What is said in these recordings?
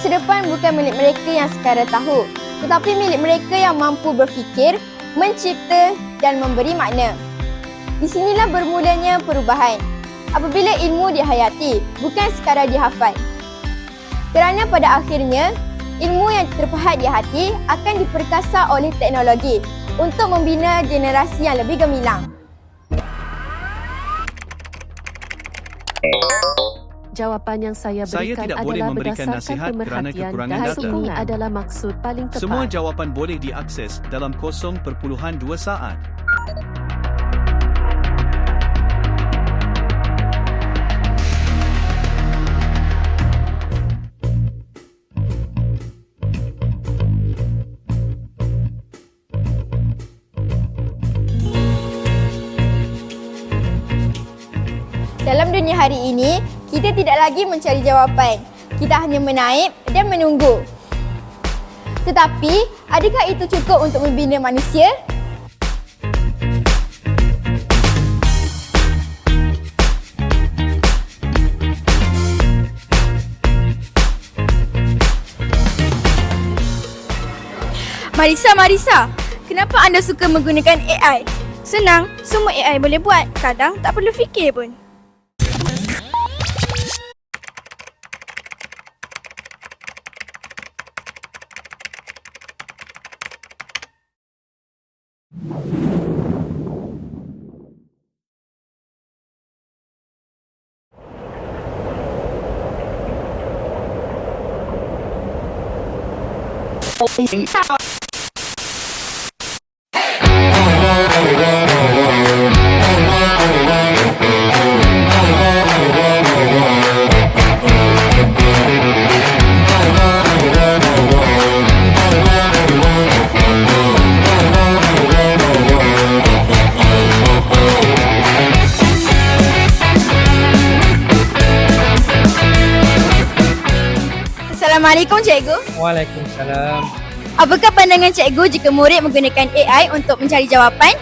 Masa depan bukan milik mereka yang sekadar tahu, tetapi milik mereka yang mampu berfikir, mencipta dan memberi makna. Di sinilah bermulanya perubahan. Apabila ilmu dihayati, bukan sekadar dihafal. Kerana pada akhirnya, ilmu yang terpahat di hati akan diperkasa oleh teknologi untuk membina generasi yang lebih gemilang. Jawapan yang saya berikan tidak boleh adalah memberikan berdasarkan nasihat kerana pemerhatian kekurangan dan data. ini adalah maksud paling tepat. Semua jawapan boleh diakses dalam 0.2 saat. Dalam dunia hari ini, kita tidak lagi mencari jawapan. Kita hanya menaip dan menunggu. Tetapi, adakah itu cukup untuk membina manusia? Marisa, kenapa anda suka menggunakan AI? Senang, semua AI boleh buat. Kadang tak perlu fikir pun. Assalamualaikum cikgu. Waalaikumsalam. Apakah pandangan cikgu jika murid menggunakan AI untuk mencari jawapan?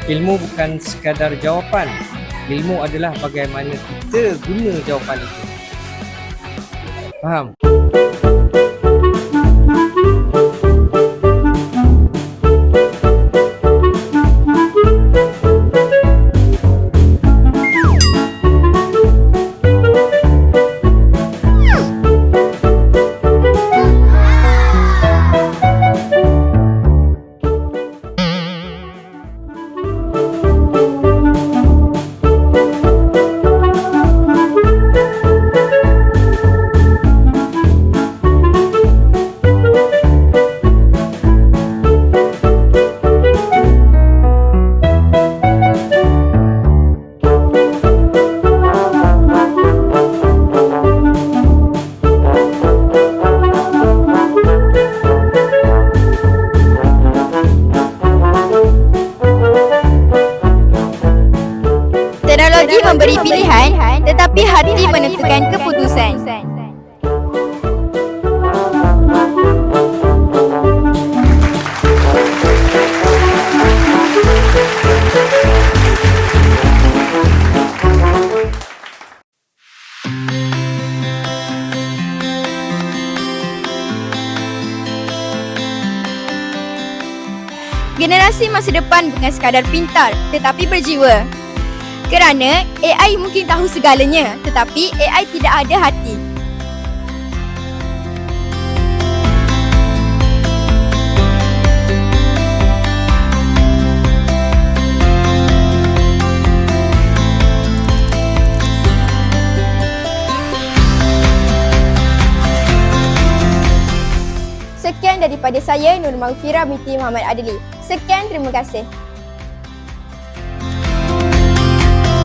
Ilmu bukan sekadar jawapan. Ilmu adalah bagaimana kita guna jawapan itu. Faham? Teknologi memberi pilihan, tetapi hati menentukan keputusan. Generasi masa depan bukan sekadar pintar, tetapi berjiwa. Kerana AI mungkin tahu segalanya, tetapi AI tidak ada hati. Sekian daripada saya, Nur Maghfirah binti Muhammad Adli. Sekian, terima kasih.